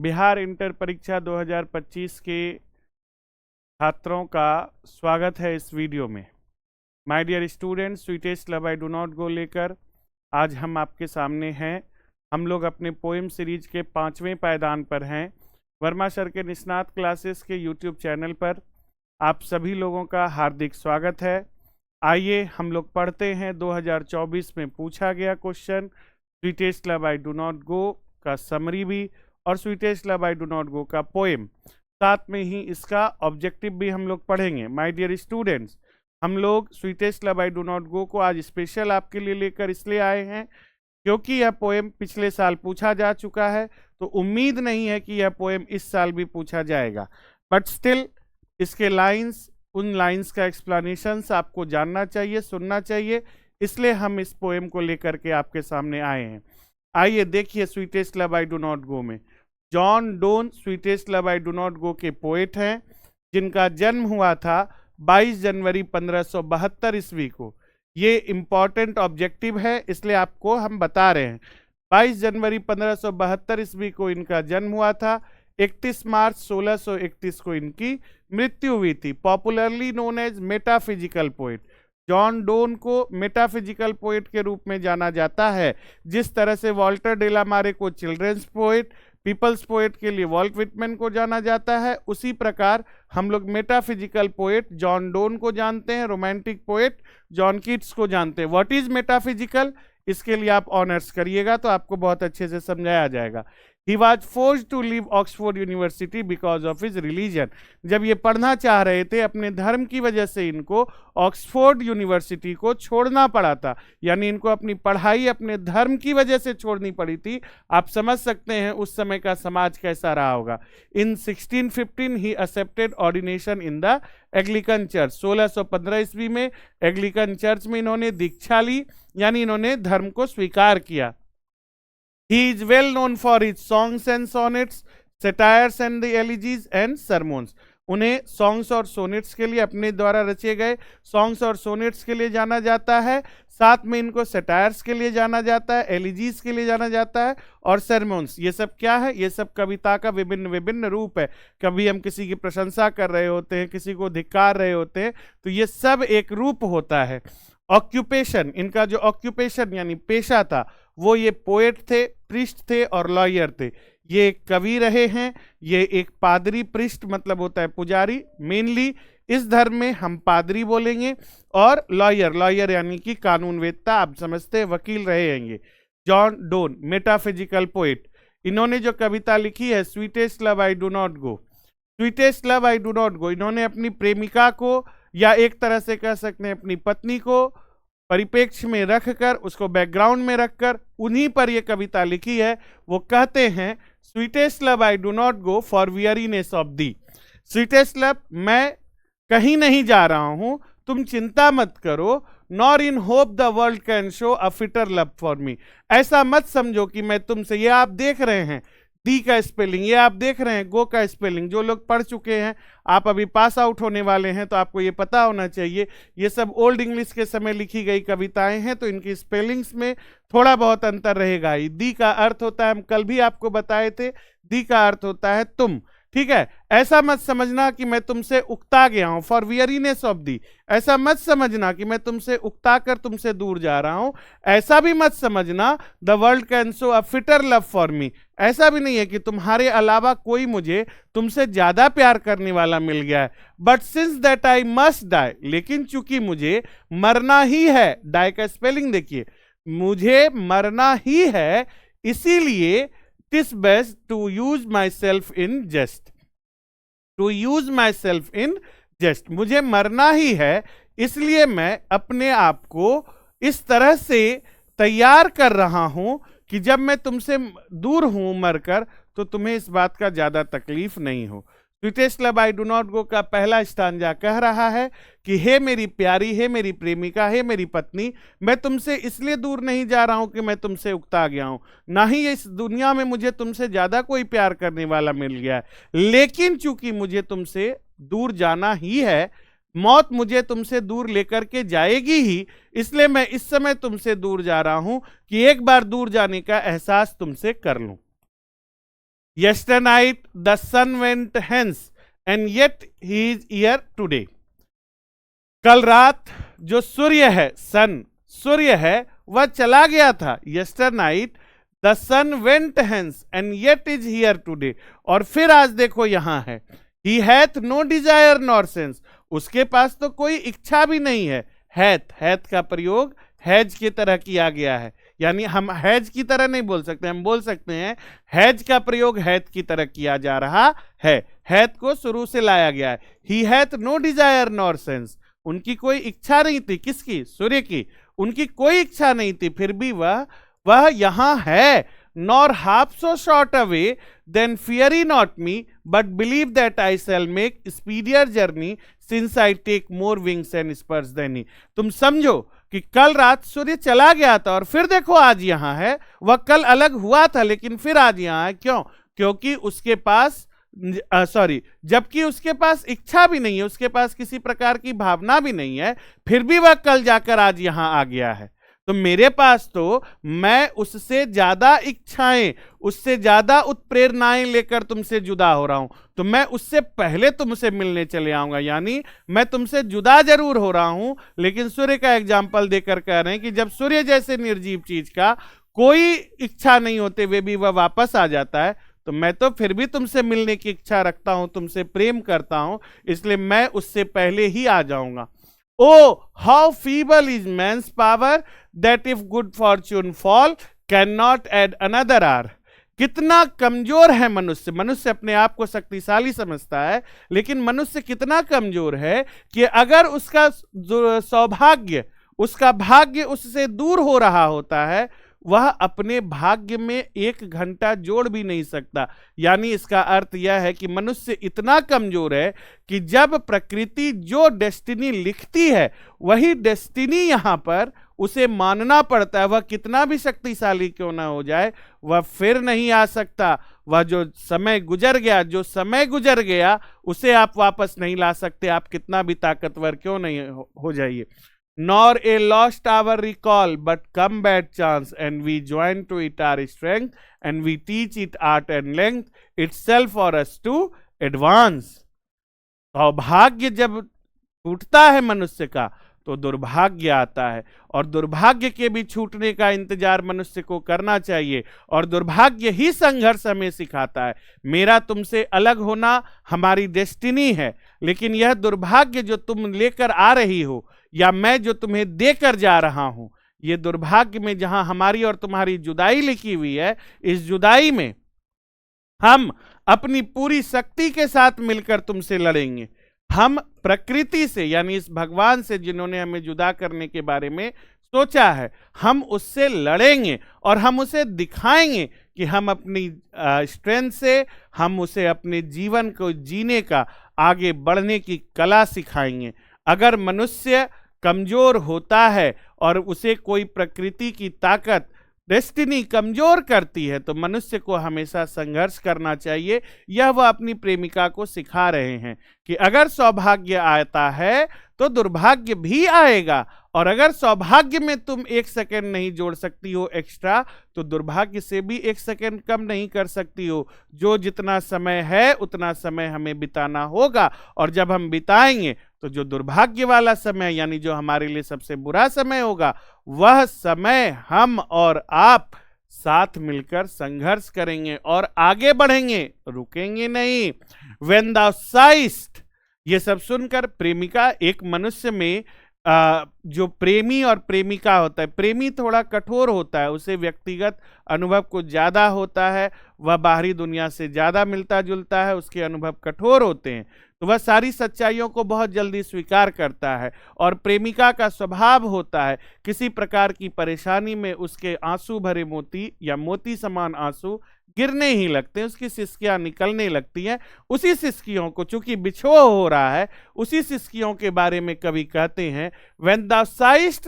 Bihar inter परीक्षा 2025 के छात्रों का स्वागत है इस वीडियो में। My dear students, sweetest love I do not go लेकर आज हम आपके सामने हैं। हम लोग अपने पोएम सीरीज के 5वें पायदान पर हैं। वर्मा सर के निष्णात क्लासेस के यूट्यूब चैनल पर आप सभी लोगों का हार्दिक स्वागत है। आइए हम लोग पढ़ते हैं 2024 में पूछा गया question sweetest love I do not go का समरी भी और sweetest love I do not go का पोएम, साथ में ही इसका ऑब्जेक्टिव भी हम लोग पढ़ेंगे। माय डियर स्टूडेंट्स, हम लोग sweetest love I do not गो को आज स्पेशल आपके लिए लेकर इसलिए आए हैं क्योंकि यह पोएम पिछले साल पूछा जा चुका है, तो उम्मीद नहीं है कि यह पोएम इस साल भी पूछा जाएगा। बट स्टिल इसके लाइंस, उन लाइंस का एक्सप्लेनेशंस आपको जानना चाहिए, सुनना चाहिए, इसलिए हम इस पोएम को लेकर के आपके सामने आए हैं। आइए देखिए sweetest love I do not go में John Donne sweetest love I do not go के पोएट हैं, जिनका जन्म हुआ था 22 जनवरी 1572 ईस्वी को। ये इम्पॉर्टेंट ऑब्जेक्टिव है, इसलिए आपको हम बता रहे हैं। 22 जनवरी 1572 ईस्वी को इनका जन्म हुआ था। 31 मार्च 1631 को इनकी मृत्यु हुई थी। Popularly known as metaphysical poet. John Donne को मेटाफिजिकल पोएट के रूप में जाना जाता है। जिस तरह से वॉल्टर डेलामारे को चिल्ड्रंस पोएट, पीपल्स पोएट के लिए वॉल्ट विटमैन को जाना जाता है, उसी प्रकार हम लोग मेटाफिजिकल पोएट जॉन डोन को जानते हैं, रोमांटिक पोएट जॉन कीट्स को जानते हैं। व्हाट इज मेटाफिजिकल, इसके लिए आप ऑनर्स करिएगा तो आपको बहुत अच्छे से समझाया जाएगा। He was forced to leave Oxford University because of his religion। जब ये पढ़ना चाह रहे थे अपने धर्म की वजह से इनको ऑक्सफोर्ड यूनिवर्सिटी को छोड़ना पड़ा था, यानी इनको अपनी पढ़ाई अपने धर्म की वजह से छोड़नी पड़ी थी। आप समझ सकते हैं उस समय का समाज कैसा रहा होगा। इन 1615 he accepted ordination in the Anglican church. 1615 ईस्वी में एंग्लिकन चर्च में इन्होंने दीक्षा ली, यानी इन्होंने धर्म को स्वीकार किया। He is well known for his songs and sonnets, satires and the elegies and sermons। उन्हें सॉन्ग्स और सोनेट्स के लिए, अपने द्वारा रचे गए सॉन्ग्स और सोनेट्स के लिए जाना जाता है। साथ में इनको सटायर्स के लिए जाना जाता है, एलिजीज के लिए जाना जाता है और सरमोन्स। ये सब क्या है? ये सब कविता का विभिन्न विभिन्न रूप है। कभी हम किसी की प्रशंसा कर रहे होते हैं, किसी को धिक्कार रहे होते हैं, तो ये सब एक रूप होता है। ऑक्यूपेशन, इनका जो ऑक्यूपेशन यानी पेशा था, वो ये पोएट थे, प्रिस्ट थे और लॉयर थे। ये एक कवि रहे हैं। ये एक पादरी, प्रिस्ट मतलब होता है पुजारी। मेनली इस धर्म में हम पादरी बोलेंगे, और लॉयर, लॉयर यानी कि कानूनवेत्ता, आप समझते हैं, वकील रहे होंगे। जॉन डोन मेटाफिजिकल पोएट, इन्होंने जो कविता लिखी है sweetest love I do not go, sweetest love I do not गो, इन्होंने अपनी प्रेमिका को, या एक तरह से कह सकते हैं अपनी पत्नी को, परिप्रेक्ष्य में रखकर, उसको बैकग्राउंड में रखकर उन्हीं पर यह कविता लिखी है। वो कहते हैं sweetest love I do not go for weariness of thee. Sweetest love, मैं कहीं नहीं जा रहा हूं, तुम चिंता मत करो। Nor in hope the world can show a fitter love for me. ऐसा मत समझो कि मैं तुमसे, ये आप देख रहे हैं दी का स्पेलिंग, ये आप देख रहे हैं गो का स्पेलिंग। जो लोग पढ़ चुके हैं, आप अभी पास आउट होने वाले हैं, तो आपको ये पता होना चाहिए ये सब ओल्ड इंग्लिश के समय लिखी गई कविताएं हैं, तो इनकी स्पेलिंग्स में थोड़ा बहुत अंतर रहेगा ही। दी का अर्थ होता है, हम कल भी आपको बताए थे, दी का अर्थ होता है तुम। ठीक है, ऐसा मत समझना कि मैं तुमसे उकता गया हूं, फॉर वियरीनेस ऑफ दी। ऐसा मत समझना कि मैं तुमसे उकता कर तुमसे दूर जा रहा हूं। ऐसा भी मत समझना the world can show a fitter love for me. ऐसा भी नहीं है कि तुम्हारे अलावा कोई मुझे तुमसे ज्यादा प्यार करने वाला मिल गया है। But since that I must die, लेकिन चूंकि मुझे मरना ही है, डाई का स्पेलिंग देखिए, मुझे मरना ही है, इसीलिए tis best to use myself in jest, to use myself in jest। मुझे मरना ही है, इसलिए मैं अपने आप को इस तरह से तैयार कर रहा हूं कि जब मैं तुमसे दूर हूं मरकर, तो तुम्हें इस बात का ज्यादा तकलीफ नहीं हो। Sweetest love I do not go का पहला स्टांजा कह रहा है कि हे मेरी प्यारी, हे मेरी प्रेमिका, हे मेरी पत्नी, मैं तुमसे इसलिए दूर नहीं जा रहा हूं कि मैं तुमसे उकता गया हूं, ना ही इस दुनिया में मुझे तुमसे ज्यादा कोई प्यार करने वाला मिल गया है, लेकिन चूंकि मुझे तुमसे दूर जाना ही है, मौत मुझे तुमसे दूर लेकर के जाएगी ही, इसलिए मैं इस समय तुमसे दूर जा रहा हूं कि एक बार दूर जाने का एहसास तुमसे कर लूं। Yesterday night the sun went hence and yet he is here today. कल रात जो सूर्य है, सन सूर्य है, वह चला गया था. Yesterday night the sun went hence and yet is here today. और फिर आज देखो यहां है, he hath no desire nor sense. उसके पास तो कोई इच्छा भी नहीं है. hath का प्रयोग हैज की तरह किया गया है, यानी हम हैज की तरह नहीं बोल सकते, हम बोल सकते हैं हैज का प्रयोग हैथ की तरह किया जा रहा है. हैथ को शुरू से लाया गया है. He hath no desire nor sense. उनकी कोई इच्छा नहीं थी. किसकी? सूर्य की. उनकी कोई इच्छा नहीं थी, फिर भी वह यहां है. Nor half so short away then fear not me but believe that I shall make speedier journey since I take more wings and spurs than he. तुम समझो कि कल रात सूर्य चला गया था और फिर देखो आज यहां है. वह कल अलग हुआ था लेकिन फिर आज यहां है. क्यों? क्योंकि उसके पास जबकि उसके पास इच्छा भी नहीं है, उसके पास किसी प्रकार की भावना भी नहीं है, फिर भी वह कल जाकर आज यहां आ गया है. तो मेरे पास तो मैं उससे ज्यादा इच्छाएं, उससे ज्यादा उत्प्रेरणाएं लेकर तुमसे जुदा हो रहा हूं. तो मैं उससे पहले तुमसे मिलने चले आऊंगा. यानी मैं तुमसे जुदा जरूर हो रहा हूं, लेकिन सूर्य का एग्जाम्पल देकर कह रहे हैं कि जब सूर्य जैसे निर्जीव चीज का कोई इच्छा नहीं होते वे भी वह वापस आ जाता है, तो मैं तो फिर भी तुमसे मिलने की इच्छा रखता हूं, तुमसे प्रेम करता हूं, इसलिए मैं उससे पहले ही आ जाऊंगा. Oh, how feeble is man's power that if good fortune fall cannot add another hour. कितना कमजोर है मनुष्य. मनुष्य अपने आप को शक्तिशाली समझता है, लेकिन मनुष्य कितना कमजोर है कि अगर उसका सौभाग्य, उसका भाग्य उससे दूर हो रहा होता है, वह अपने भाग्य में 1 घंटा जोड़ भी नहीं सकता. यानी इसका अर्थ यह है कि मनुष्य इतना कमजोर है कि जब प्रकृति जो डेस्टिनी लिखती है वही डेस्टिनी यहां पर उसे मानना पड़ता है. वह कितना भी शक्तिशाली क्यों ना हो जाए, वह फिर नहीं आ सकता. वह जो समय गुजर गया, जो समय गुजर गया, उसे आप वापस नहीं ला सकते, आप कितना भी ताकतवर क्यों नहीं हो जाइए. Nor a lost hour recall, but come bad chance, and we join to it our strength, and we teach it art and length, itself for us to advance. सौभाग्य जब छूटता है मनुष्य का तो दुर्भाग्य आता है, और दुर्भाग्य के भी छूटने का इंतजार मनुष्य को करना चाहिए, और दुर्भाग्य ही संघर्ष हमें सिखाता है. मेरा तुमसे अलग होना हमारी डेस्टिनी है, लेकिन यह दुर्भाग्य जो तुम लेकर आ रही हो या मैं जो तुम्हें देकर जा रहा हूं, ये दुर्भाग्य में जहां हमारी और तुम्हारी जुदाई लिखी हुई है, इस जुदाई में हम अपनी पूरी शक्ति के साथ मिलकर तुमसे लड़ेंगे. हम प्रकृति से, यानी इस भगवान से जिन्होंने हमें जुदा करने के बारे में सोचा है, हम उससे लड़ेंगे और हम उसे दिखाएंगे कि हम अपनी स्ट्रेंथ से हम उसे अपने जीवन को जीने का, आगे बढ़ने की कला सिखाएंगे. अगर मनुष्य कमजोर होता है और उसे कोई प्रकृति की ताकत, डेस्टिनी कमजोर करती है, तो मनुष्य को हमेशा संघर्ष करना चाहिए. यह वह अपनी प्रेमिका को सिखा रहे हैं कि अगर सौभाग्य आता है तो दुर्भाग्य भी आएगा, और अगर सौभाग्य में तुम 1 सेकंड नहीं जोड़ सकती हो एक्स्ट्रा, तो दुर्भाग्य से भी 1 सेकंड कम नहीं कर सकती हो. जो जितना समय है उतना समय हमें बिताना होगा, और जब हम बिताएंगे तो जो दुर्भाग्य वाला समय, यानी जो हमारे लिए सबसे बुरा समय होगा, वह समय हम और आप साथ मिलकर संघर्ष करेंगे और आगे बढ़ेंगे, रुकेंगे नहीं. When thou sighest, ये सब सुनकर प्रेमिका, एक मनुष्य में जो प्रेमी और प्रेमिका होता है, प्रेमी थोड़ा कठोर होता है, उसे व्यक्तिगत अनुभव कुछ ज्यादा होता है, वह बाहरी दुनिया से ज्यादा मिलता जुलता है, उसके अनुभव कठोर होते हैं, तो वह सारी सच्चाइयों को बहुत जल्दी स्वीकार करता है. और प्रेमिका का स्वभाव होता है किसी प्रकार की परेशानी में उसके आंसू भरे मोती या मोती समान आंसू गिरने ही लगते हैं, उसकी सिसकियां निकलने लगती हैं. उसी सिसकियों को, चूंकि बिछोह हो रहा है, उसी सिसकियों के बारे में कवि कहते हैं, When thou sighest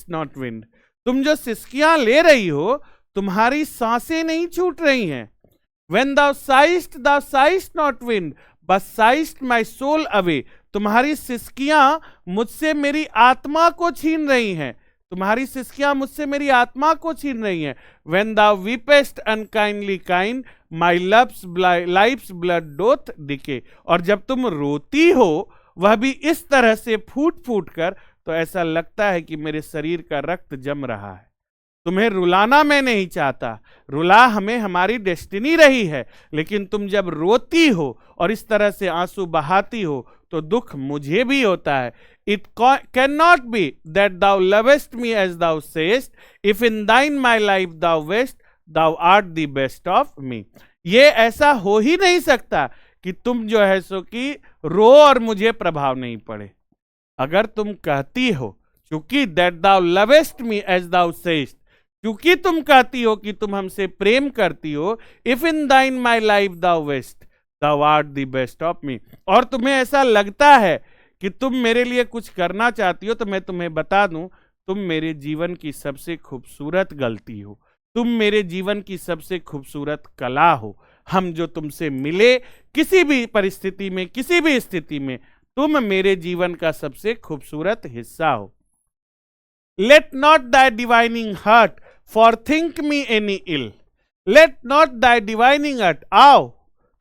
not wind. तुम जो सिसकियां ले रही हो, तुम्हारी सांसें नहीं छूट रही हैं. When thou sighest not wind, but sighest my soul away. तुम्हारी सिसकियां मुझसे मेरी आत्मा को छीन रही हैं. तुम्हारी सिसकियां मुझसे मेरी आत्मा को छीन रही हैं। When thou weepest unkindly kind, my life's blood doth decay। और जब तुम रोती हो वह भी इस तरह से फूट फूट कर, तो ऐसा लगता है कि मेरे शरीर का रक्त जम रहा है। तुम्हें रुलाना मैं नहीं चाहता, रुला हमें हमारी डेस्टिनी रही है, लेकिन तुम जब रोती हो और इस तरह से आंसू बहाती हो तो दुख मुझे भी होता है। It cannot be that thou lovest me as thou sayest, if in thine my life thou west, thou art the best of me। ये ऐसा हो ही नहीं सकता कि तुम जो है सो कि रो और मुझे प्रभाव नहीं पड़े। अगर तुम कहती हो क्योंकि that thou lovest me as thou sayest, क्योंकि तुम कहती हो कि तुम हमसे प्रेम करती हो, if in thine my life thou waste thou art the best of me, और तुम्हें ऐसा लगता है कि तुम मेरे लिए कुछ करना चाहती हो, तो मैं तुम्हें बता दूं, तुम मेरे जीवन की सबसे खूबसूरत गलती हो, तुम मेरे जीवन की सबसे खूबसूरत कला हो। हम जो तुमसे मिले किसी भी परिस्थिति में, किसी भी स्थिति में, तुम मेरे जीवन का सबसे खूबसूरत हिस्सा हो। Let not thy divining heart forthink me any ill, let not thy divining heart। आओ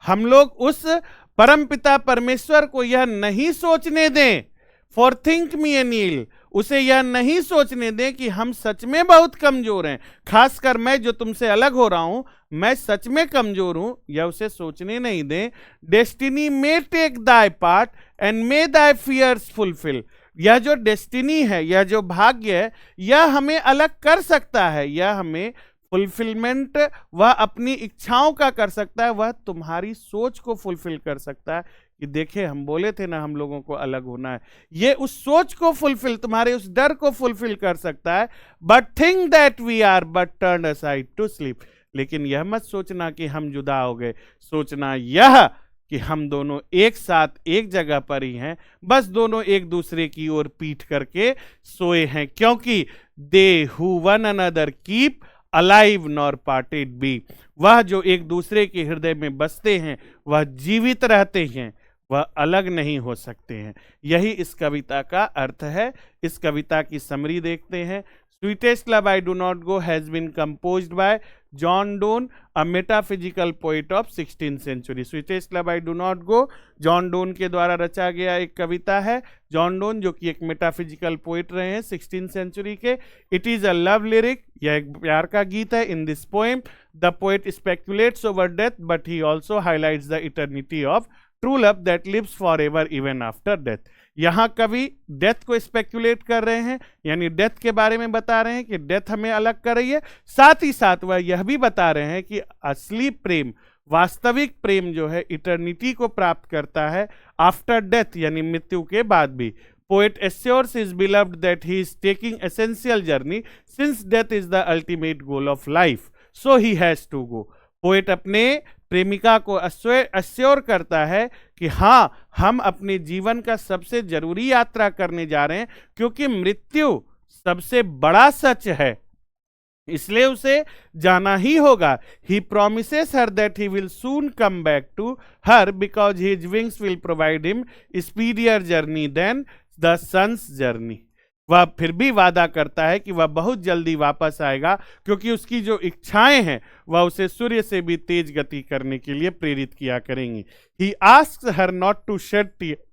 हम लोग उस परमपिता परमेश्वर को यह नहीं सोचने दें, forthink me any ill, उसे यह नहीं सोचने दें कि हम सच में बहुत कमजोर हैं, खासकर मैं जो तुमसे अलग हो रहा हूं, मैं सच में कमजोर हूं, यह उसे सोचने नहीं दें। Destiny may take thy part and may thy fears fulfil. यह जो डेस्टिनी है, यह जो भाग्य है, यह हमें अलग कर सकता है, यह हमें फुलफिलमेंट वह अपनी इच्छाओं का कर सकता है, वह तुम्हारी सोच को फुलफिल कर सकता है। कि देखे हम बोले थे ना हम लोगों को अलग होना है, ये उस सोच को फुलफिल, तुम्हारे उस डर को फुलफिल कर सकता है। But think that we are but turn aside to sleep. लेकिन यह मत सोचना कि हम जुदा हो गए, सोचना यह कि हम दोनों एक साथ एक जगह पर ही हैं, बस दोनों एक दूसरे की ओर पीठ करके सोए हैं, क्योंकि they who one another keep alive nor parted be. वह जो एक दूसरे के हृदय में बसते हैं वह जीवित रहते हैं, वह अलग नहीं हो सकते हैं। यही इस कविता का अर्थ है। इस कविता की समरी देखते हैं। Sweetest love I do not go has been composed by John Donne, a metaphysical poet of 16th century. Sweetest love I do not go John Donne के द्वारा रचा गया एक कविता है। जॉन डोन जो कि एक मेटाफिजिकल पोइट रहे हैं 16th सेंचुरी के। It is a love lyric, यह एक प्यार का गीत है। In this poem the poet speculates over death, but he also highlights the eternity of true love that lives for ever even after death. यहाँ कवि death को स्पेक्युलेट कर रहे हैं, यानी डेथ के बारे में बता रहे हैं कि डेथ हमें अलग कर रही है। साथ ही साथ वह यह भी बता रहे हैं कि असली प्रेम, वास्तविक प्रेम जो है इटर्निटी को प्राप्त करता है आफ्टर डेथ, यानी मृत्यु के बाद भी। Poet assures his beloved that he is taking essential journey since death is the ultimate goal of life, so he has to go। Poet अपने प्रेमिका को अश्योर करता है कि हाँ, हम अपने जीवन का सबसे जरूरी यात्रा करने जा रहे हैं, क्योंकि मृत्यु सबसे बड़ा सच है, इसलिए उसे जाना ही होगा। He promises her that he will soon come back to her because his wings will provide him speedier journey than the sun's journey. वह फिर भी वादा करता है कि वह बहुत जल्दी वापस आएगा, क्योंकि उसकी जो इच्छाएं हैं वह उसे सूर्य से भी तेज गति करने के लिए प्रेरित किया करेंगी। He asks her not to shed tear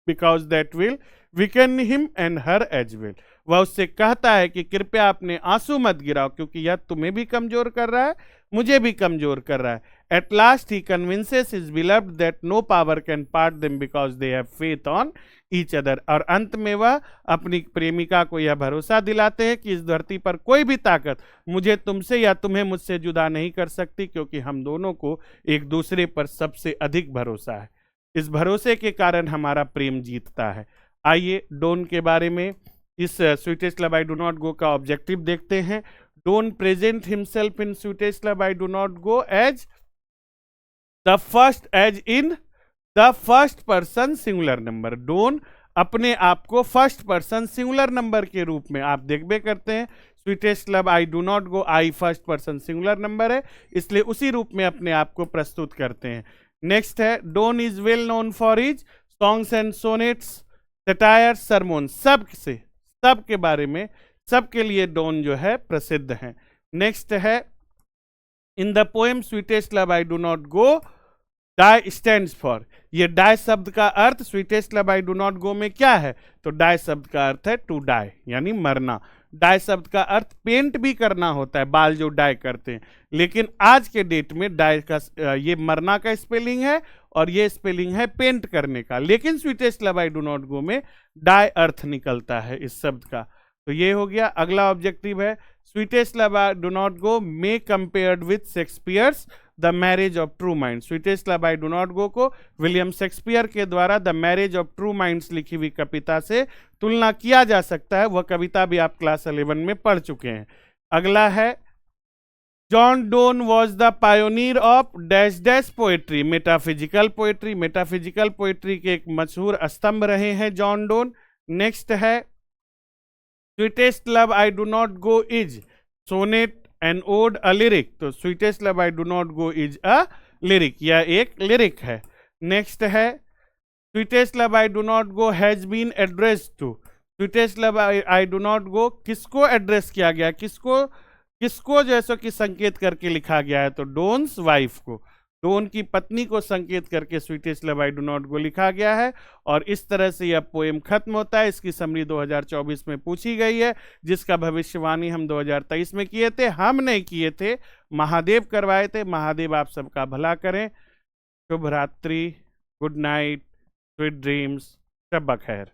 because that will weaken him and her as well. वह उससे कहता है कि कृपया अपने आंसू मत गिराओ, क्योंकि यह तुम्हें भी कमजोर कर रहा है, मुझे भी कमजोर कर रहा है। At last he convinces his beloved that no power can part them because they have faith on each other. और अंत में वह अपनी प्रेमिका को यह भरोसा दिलाते हैं कि इस धरती पर कोई भी ताकत मुझे तुमसे या तुम्हें मुझसे जुदा नहीं कर सकती, क्योंकि हम दोनों को एक दूसरे पर सबसे अधिक भरोसा है। इस भरोसे के कारण हमारा प्रेम जीतता है। आइए डोन के बारे में, इस sweetest love I do not go का ऑब्जेक्टिव देखते हैं। Donne present himself in sweetest love I do not go as the first, as in the first person singular number. Donne अपने आप को फर्स्ट पर्सन सिंगुलर नंबर के रूप में, आप देखबे करते हैं sweetest love I do not go, I first person singular number है, इसलिए उसी रूप में अपने आप को प्रस्तुत करते हैं। नेक्स्ट है, Donne is well known for his songs and sonnets, satire, sermon, सब के बारे में सबके लिए डॉन जो है प्रसिद्ध हैं। नेक्स्ट है, in the poem sweetest love I do not go, die stands for. ये डाई शब्द का अर्थ sweetest love I do not go में क्या है? तो डाई शब्द का अर्थ है टू डाई, यानी मरना। डाई शब्द का अर्थ पेंट भी करना होता है, बाल जो डाई करते हैं, लेकिन आज के डेट में डाई का ये मरना का स्पेलिंग है और ये स्पेलिंग है पेंट करने का, लेकिन sweetest love I do not go में डाई अर्थ निकलता है इस शब्द का। तो ये हो गया। अगला ऑब्जेक्टिव है, sweetest love I do not go may compared with Shakespeare's the marriage of true mind. Sweetest love I do not गो को विलियम शेक्सपियर के द्वारा the marriage of true minds लिखी हुई कविता से तुलना किया जा सकता है। वह कविता भी आप क्लास 11 में पढ़ चुके हैं। अगला है, John Donne was the pioneer of dash dash poetry, metaphysical poetry. Metaphysical poetry के एक मशहूर स्तंभ रहे हैं जॉन डोन। नेक्स्ट है, sweetest love I do not go is sonnet an ode a lyric. तो sweetest love I do not go is a lyric, यह एक लिरिक है। नेक्स्ट है, sweetest love I do not go has been addressed to. Sweetest love I do not गो किसको address किया गया, किसको जैसा कि संकेत करके लिखा गया है? तो डोन्स वाइफ को, डोन की पत्नी को संकेत करके sweetest love I do not गो लिखा गया है। और इस तरह से यह पोएम खत्म होता है। इसकी समरी 2024 में पूछी गई है, जिसका भविष्यवाणी हम 2023 में किए थे। हम नहीं किए थे, महादेव करवाए थे। महादेव आप सबका भला करें। शुभ रात्रि, गुड नाइट, स्वीट ड्रीम्स, शब बखैर।